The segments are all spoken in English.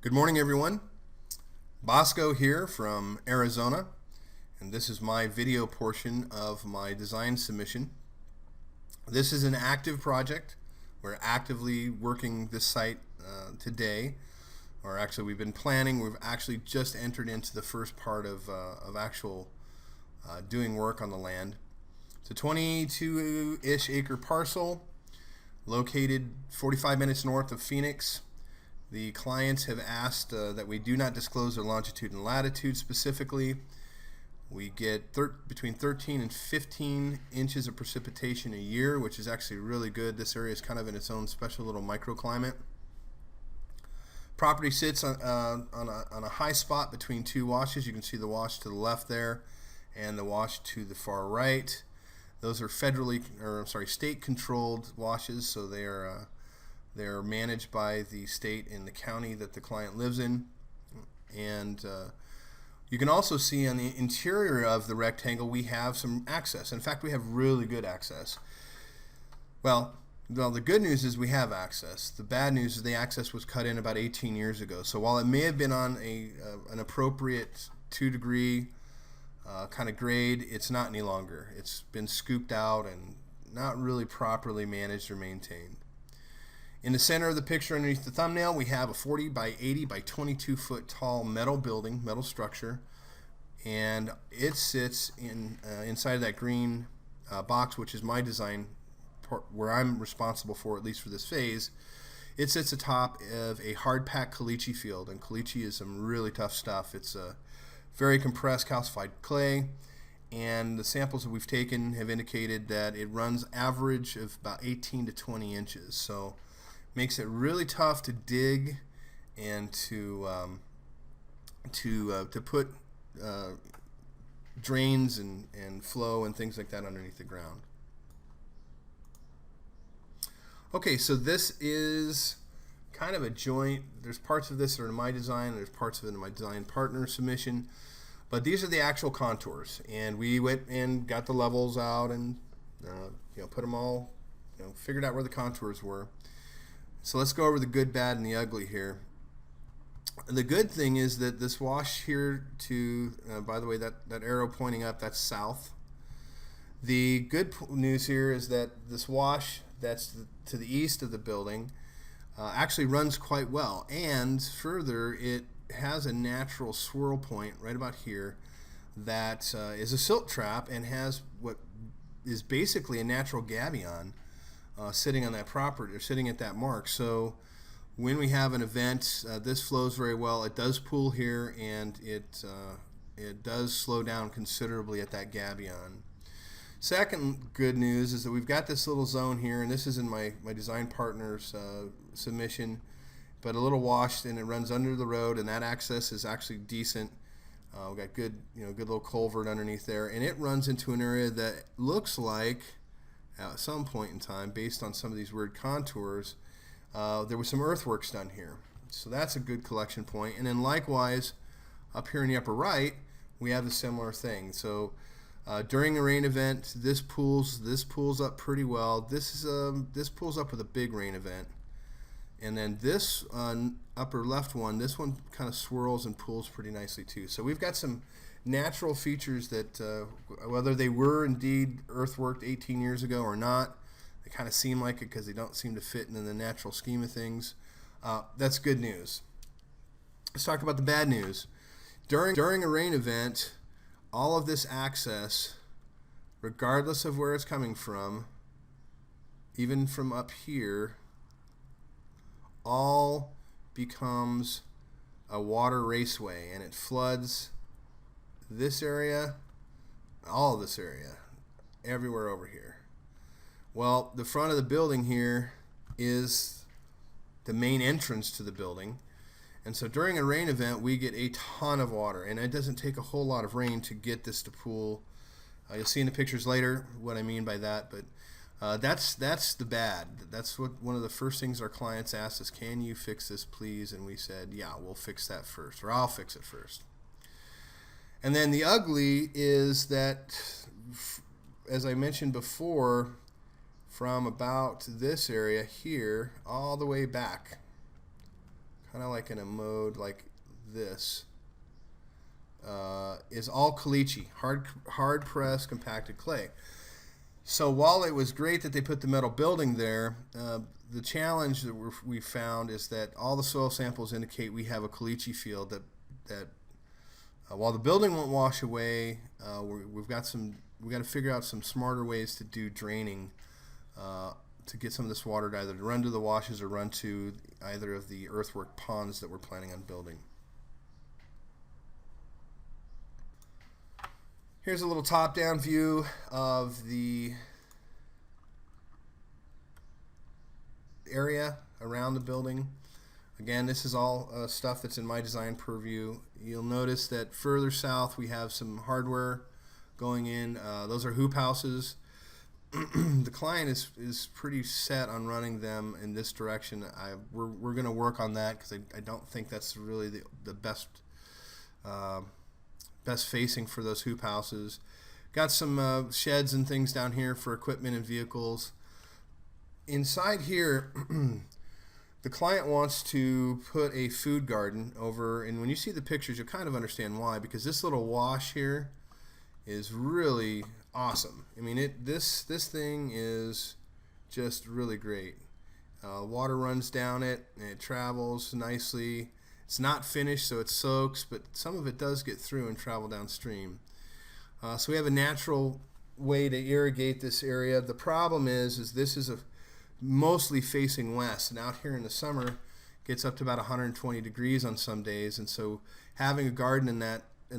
Good morning, everyone. Boscoe here from Arizona, and this is my video portion of my design submission. This is an active project. We're actively working this site today, or actually we've been planning. We've actually just entered into the first part of actual doing work on the land. It's a 22-ish acre parcel located 45 minutes north of Phoenix. The clients have asked that we do not disclose their longitude and latitude specifically. We get between 13 and 15 inches of precipitation a year, which is actually really good. This area is kind of in its own special little microclimate. Property sits on a high spot between two washes. You can see the wash to the left there and the wash to the far right. Those are state-controlled washes, so they're managed by the state and the county that the client lives in. And you can also see on the interior of the rectangle we have some access. In fact, we have really good access. Well, the good news is we have access. The bad news is the access was cut in about 18 years ago. So while it may have been on an appropriate 2-degree kind of grade, it's not any longer. It's been scooped out and not really properly managed or maintained. In the center of the picture underneath the thumbnail, we have a 40 by 80 by 22 foot tall metal building, metal structure, and it sits inside of that green box, which is my design part, where I'm responsible for, at least for this phase. It sits atop of a hard-packed caliche field, and caliche is some really tough stuff. It's a very compressed calcified clay, and the samples that we've taken have indicated that it runs average of about 18 to 20 inches. So makes it really tough to dig and to put drains and flow and things like that underneath the ground. Okay, so this is kind of a joint. There's parts of this that are in my design, there's parts of it in my design partner submission, but these are the actual contours, and we went and got the levels out and put them all, figured out where the contours were. So let's go over the good, bad, and the ugly here. The good thing is that this wash here by the way, that arrow pointing up, that's south. The good news here is that this wash that's to the east of the building actually runs quite well. And further, it has a natural swirl point right about here that is a silt trap and has what is basically a natural gabion sitting on that property, or sitting at that mark. So when we have an event, this flows very well. It does pool here, and it does slow down considerably at that gabion. Second good news is that we've got this little zone here, and this is in my design partner's submission, but a little washed, and it runs under the road, and that access is actually decent. We've got good little culvert underneath there, and it runs into an area that looks like, at some point in time, based on some of these weird contours, there was some earthworks done here. So that's a good collection point. And then likewise, up here in the upper right, we have a similar thing. So during a rain event, this pools up pretty well. This pools up with a big rain event. And then this upper left one, this one kind of swirls and pools pretty nicely too. So we've got some natural features that, whether they were indeed earthworked 18 years ago or not, they kind of seem like it because they don't seem to fit in the natural scheme of things. That's good news. Let's talk about the bad news. During a rain event, all of this access, regardless of where it's coming from, even from up here, all becomes a water raceway, and it floods this area, all of this area, everywhere over here. Well, the front of the building here is the main entrance to the building, and so during a rain event we get a ton of water, and it doesn't take a whole lot of rain to get this to pool. You'll see in the pictures later what I mean by that, but that's the bad. That's one of the first things our clients asked us: can you fix this, please? And we said, yeah, we'll fix that first, or I'll fix it first. And then the ugly is that, as I mentioned before, from about this area here all the way back, kind of like in a mode like this, is all caliche, hard pressed compacted clay. So while it was great that they put the metal building there, the challenge that we found is that all the soil samples indicate we have a caliche field that while the building won't wash away, we've got to figure out some smarter ways to do draining to get some of this water to either run to the washes or run to either of the earthwork ponds that we're planning on building. Here's a little top-down view of the area around the building. Again, this is all stuff that's in my design purview. You'll notice that further south we have some hardware going in. Those are hoop houses. The client is pretty set on running them in this direction. We're going to work on that because I don't think that's really the best facing for those hoop houses. Got some sheds and things down here for equipment and vehicles. Inside here, the client wants to put a food garden over, and when you see the pictures, you'll kind of understand why, because this little wash here is really awesome. I mean, this thing is just really great. Water runs down it, and it travels nicely. It's not finished, so it soaks, but some of it does get through and travel downstream. So we have a natural way to irrigate this area. The problem is this is mostly facing west, and out here in the summer it gets up to about 120 degrees on some days, and so having a garden in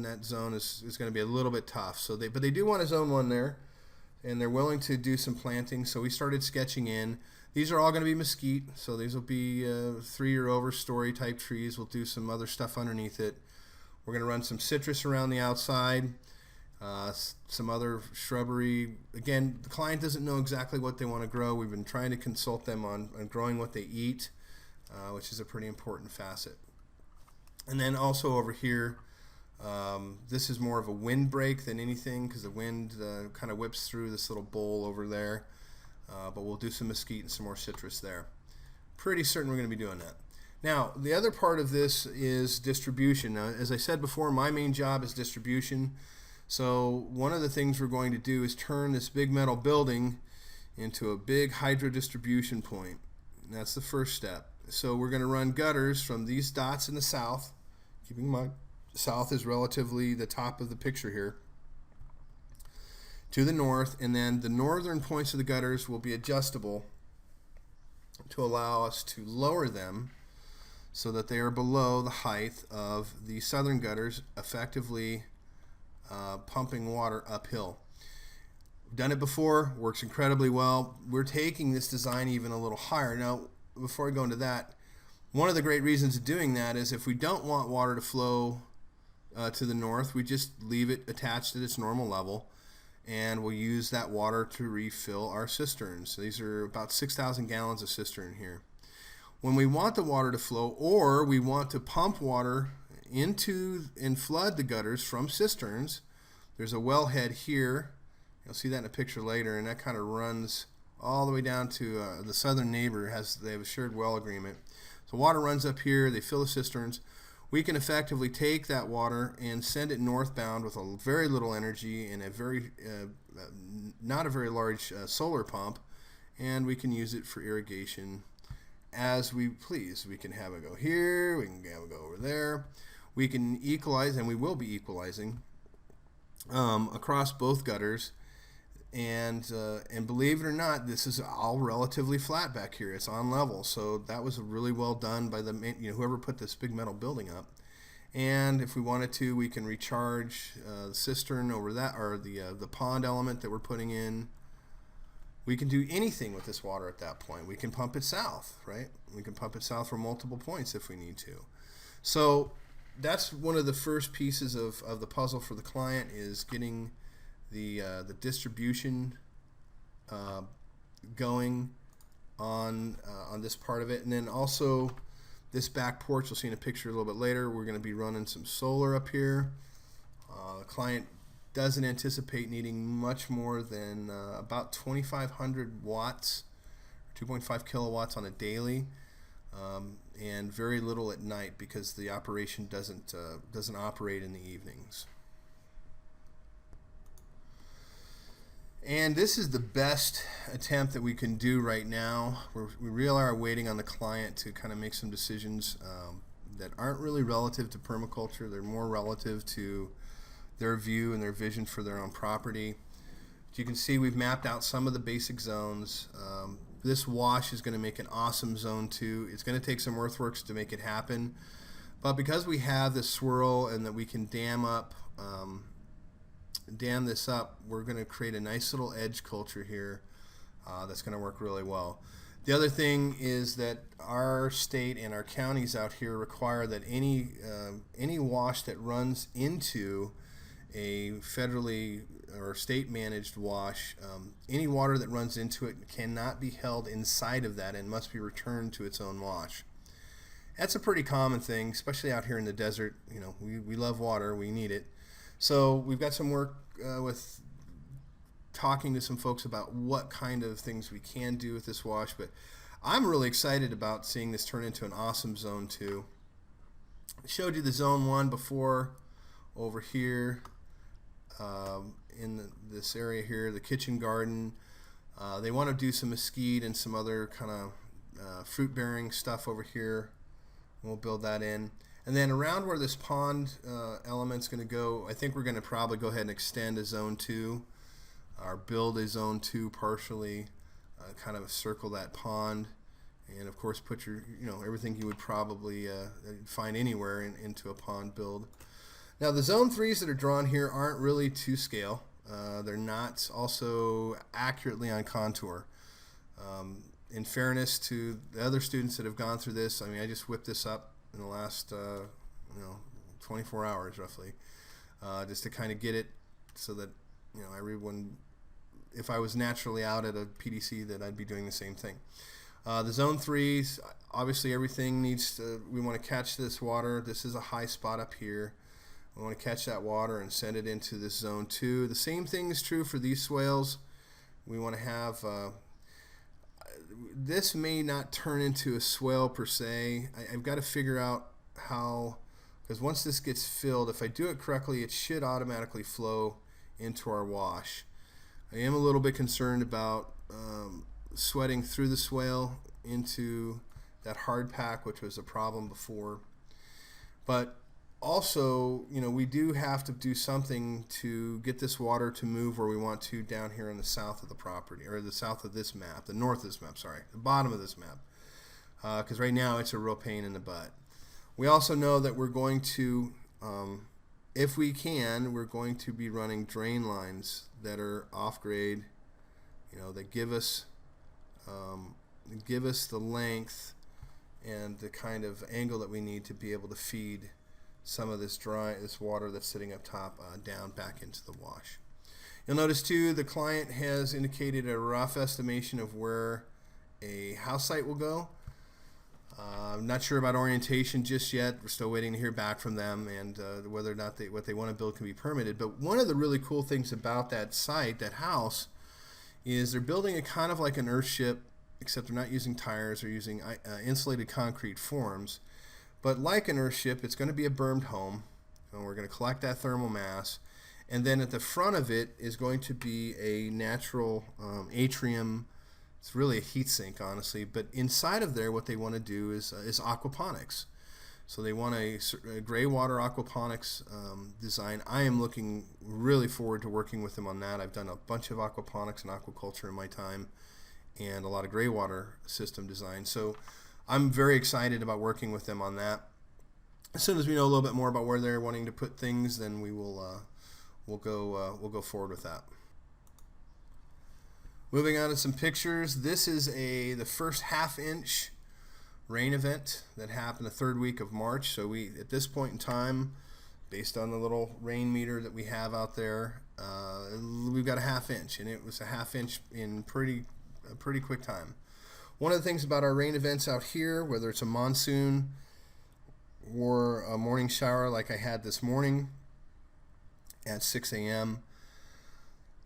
that zone is going to be a little bit tough. But they do want a zone 1 there, and they're willing to do some planting. So we started sketching in. These are all going to be mesquite, so these will be 3 or over story type trees. We'll do some other stuff underneath it. We're going to run some citrus around the outside, some other shrubbery. Again, the client doesn't know exactly what they want to grow. We've been trying to consult them on growing what they eat, which is a pretty important facet. And then also over here, this is more of a windbreak than anything because the wind kind of whips through this little bowl over there. But we'll do some mesquite and some more citrus there. Pretty certain we're going to be doing that. Now, the other part of this is distribution. Now, as I said before, my main job is distribution. So one of the things we're going to do is turn this big metal building into a big hydro distribution point. And that's the first step. So we're going to run gutters from these dots in the south, keeping in mind south is relatively the top of the picture here, to the north, and then the northern points of the gutters will be adjustable to allow us to lower them so that they are below the height of the southern gutters, effectively pumping water uphill. We've done it before, works incredibly well. We're taking this design even a little higher. Now, before I go into that, one of the great reasons of doing that is if we don't want water to flow to the north, we just leave it attached at its normal level, and we'll use that water to refill our cisterns. So these are about 6,000 gallons of cistern here. When we want the water to flow, or we want to pump water into and flood the gutters from cisterns, there's a wellhead here. You'll see that in a picture later, and that kind of runs all the way down to the southern neighbor. They have a shared well agreement. So water runs up here, they fill the cisterns. We can effectively take that water and send it northbound with a very little energy and a very not a very large solar pump, and we can use it for irrigation as we please. We can have it go here, we can have it go over there. We can equalize, and we will be equalizing across both gutters. And believe it or not, this is all relatively flat back here. It's on level, so that was really well done by the whoever put this big metal building up. And if we wanted to, we can recharge the cistern over that, or the pond element that we're putting in. We can do anything with this water at that point. We can pump it south, right? We can pump it south from multiple points if we need to. So that's one of the first pieces of the puzzle for the client, is getting the distribution going on this part of it. And then also this back porch, you'll see in a picture a little bit later, we're going to be running some solar up here. The client doesn't anticipate needing much more than about 2,500 watts, 2.5 kilowatts on a daily. and very little at night because the operation doesn't operate in the evenings. And this is the best attempt that we can do right now. We really are waiting on the client to kind of make some decisions that aren't really relative to permaculture. They're more relative to their view and their vision for their own property. As you can see, we've mapped out some of the basic zones. This wash is going to make an awesome zone 2. It's going to take some earthworks to make it happen. But because we have this swirl and that we can dam this up, we're going to create a nice little edge culture here that's going to work really well. The other thing is that our state and our counties out here require that any wash that runs into a federally or state managed wash, any water that runs into it cannot be held inside of that and must be returned to its own wash. That's a pretty common thing, especially out here in the desert. You know, we love water, we need it. So we've got some work with talking to some folks about what kind of things we can do with this wash, but I'm really excited about seeing this turn into an awesome zone 2. I showed you the zone 1 before over here in this area here, the kitchen garden. They want to do some mesquite and some other kind of fruit-bearing stuff over here. We'll build that in. And then around where this pond element's going to go, I think we're going to probably go ahead and extend a zone 2 or build a zone 2 partially, kind of circle that pond, and of course put your, everything you would probably find anywhere into a pond build. Now the zone 3s that are drawn here aren't really to scale. They're not also accurately on contour. In fairness to the other students that have gone through this, I mean, I just whipped this up in the last 24 hours roughly, just to kind of get it so that everyone, if I was naturally out at a PDC, that I'd be doing the same thing. The zone 3s, obviously everything needs to, we want to catch this water. This is a high spot up here. We want to catch that water and send it into this zone 2. The same thing is true for these swales. We want to have this may not turn into a swale per se. I've got to figure out how, because once this gets filled, if I do it correctly, it should automatically flow into our wash. I am a little bit concerned about sweating through the swale into that hard pack, which was a problem before. But also, we do have to do something to get this water to move where we want to down here in the south of the property, or the south of this map, the north of this map, sorry, the bottom of this map, because right now it's a real pain in the butt. We also know that we're going to, if we can, we're going to be running drain lines that are off grade, that give us the length and the kind of angle that we need to be able to feed some of this water that's sitting up top down back into the wash. You'll notice too, the client has indicated a rough estimation of where a house site will go. I'm not sure about orientation just yet. We're still waiting to hear back from them and whether or not what they want to build can be permitted. But one of the really cool things about that site, that house, is they're building it kind of like an earthship, except they're not using tires. They're using insulated concrete forms. But like an earthship, it's going to be a bermed home, and we're going to collect that thermal mass. And then at the front of it is going to be a natural atrium. It's really a heat sink, honestly. But inside of there, what they want to do is aquaponics. So they want a gray water aquaponics design. I am looking really forward to working with them on that. I've done a bunch of aquaponics and aquaculture in my time, and a lot of gray water system design. So I'm very excited about working with them on that. As soon as we know a little bit more about where they're wanting to put things, then we will we'll go forward with that. Moving on to some pictures. This is the first half-inch rain event that happened the third week of March. So we, at this point in time, based on the little rain meter that we have out there, we've got a half-inch, and it was a half-inch in a pretty quick time. One of the things about our rain events out here, whether it's a monsoon or a morning shower like I had this morning at 6 a.m.,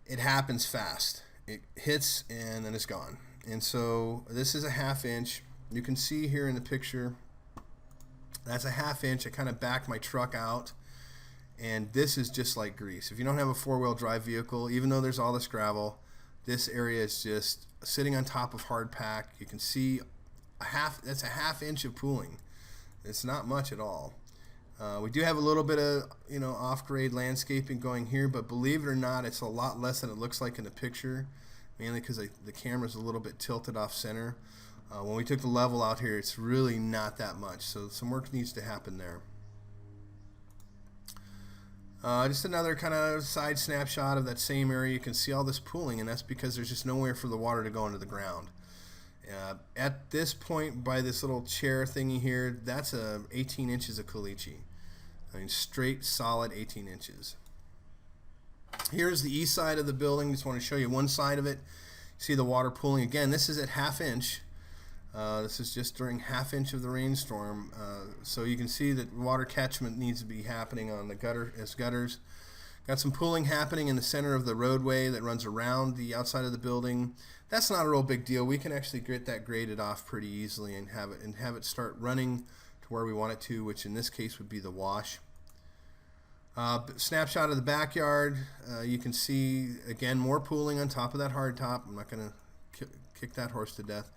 it happens fast. It hits and then it's gone. And so this is a half inch. You can see here in the picture, that's a 1/2 inch. I kind of backed my truck out, and this is just like grease. If you don't have a 4-wheel drive vehicle, even though there's all this gravel, this area is just sitting on top of hard pack. You can see that's a 1/2 inch of pooling. It's not much at all. We do have a little bit of off-grade landscaping going here, but believe it or not, it's a lot less than it looks like in the picture, mainly because the camera's a little bit tilted off center. When we took the level out here, it's really not that much, so some work needs to happen there. Just another kind of side snapshot of that same area. You can see all this pooling, and that's because there's just nowhere for the water to go into the ground. At this point, by this little chair thingy here, that's 18 inches of caliche. I mean, straight, solid 18 inches. Here's the east side of the building. Just want to show you one side of it. See the water pooling. Again, this is at 1/2 inch. This is just during 1/2 inch of the rainstorm. So you can see that water catchment needs to be happening on the gutters. Got some pooling happening in the center of the roadway that runs around the outside of the building. That's not a real big deal. We can actually get that graded off pretty easily and have it start running to where we want it to, which in this case would be the wash. Snapshot of the backyard. You can see again more pooling on top of that hard top. I'm not going to kick that horse to death.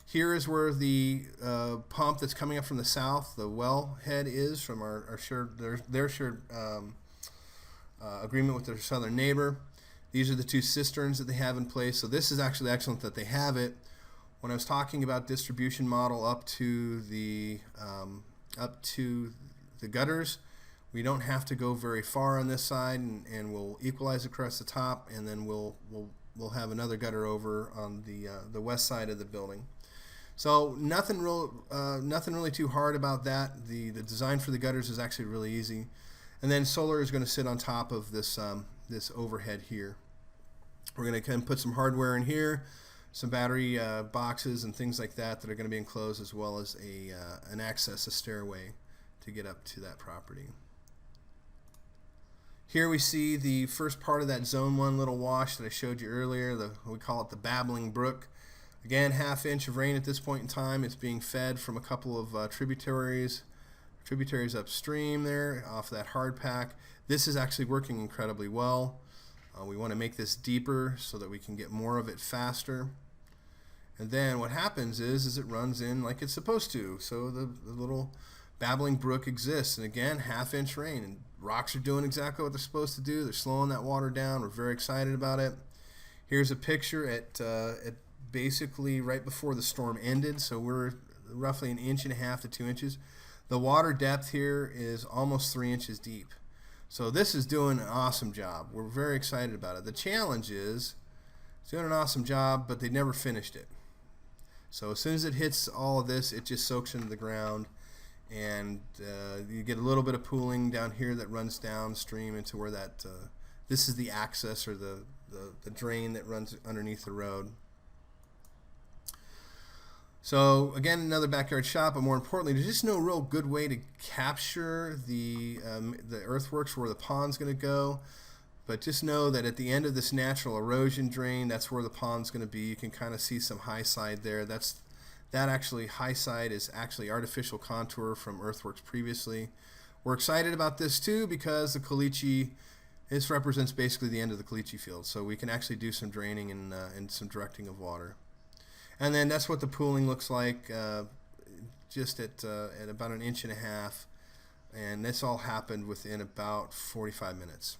Here is where the pump that's coming up from the south, the well head, is from their shared agreement with their southern neighbor. These are the 2 cisterns that they have in place. So this is actually excellent that they have it. When I was talking about distribution model up to the gutters, we don't have to go very far on this side, and we'll equalize across the top, and then we'll have another gutter over on the west side of the building. So nothing really too hard about that. The design for the gutters is actually really easy. And then solar is going to sit on top of this this overhead here. We're going to kind of put some hardware in here, some battery boxes and things like that that are going to be enclosed, as well as an a stairway to get up to that property. Here we see the first part of that Zone 1 little wash that I showed you earlier. We call it the Babbling Brook. Again, 1/2 inch of rain at this point in time. It's being fed from a couple of tributaries upstream there off that hard pack. This is actually working incredibly well. We want to make this deeper so that we can get more of it faster. And then what happens is it runs in like it's supposed to. So the little Babbling Brook exists, and again, 1/2 inch rain, and rocks are doing exactly what they're supposed to do. They're slowing that water down. We're very excited about it. Here's a picture at basically right before the storm ended, so we're roughly 1.5 inches to 2 inches. The water depth here is almost 3 inches deep. So this is doing an awesome job. We're very excited about it. The challenge is it's doing an awesome job, but they never finished it. So as soon as it hits all of this, it just soaks into the ground, and you get a little bit of pooling down here that runs downstream into where that this is the access, or the drain that runs underneath the road. So again, another backyard shot, but more importantly, there's just no real good way to capture the earthworks where the pond's going to go. But just know that at the end of this natural erosion drain, that's where the pond's going to be. You can kind of see some high side there. That actually high side is actually artificial contour from earthworks previously. We're excited about this too because the caliche, this represents basically the end of the caliche field. So we can actually do some draining and some directing of water. And then that's what the pooling looks like, just at about 1.5 inches. And this all happened within about 45 minutes.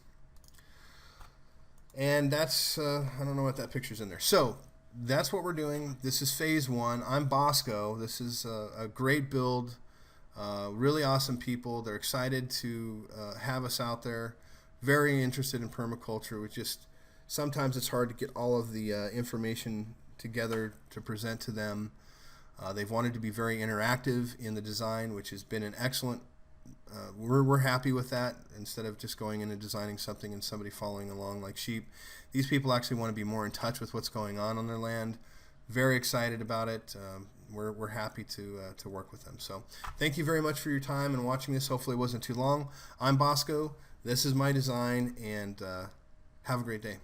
And that's, I don't know what that picture's in there. So that's what we're doing. This is phase 1. I'm Boscoe. This is a great build. Really awesome people. They're excited to have us out there. Very interested in permaculture. Sometimes it's hard to get all of the information together to present to them. They've wanted to be very interactive in the design, which has been an excellent. We're happy with that. Instead of just going in and designing something and somebody following along like sheep, these people actually want to be more in touch with what's going on their land. Very excited about it. We're happy to work with them. So thank you very much for your time and watching this. Hopefully it wasn't too long. I'm Boscoe. This is my design, and have a great day.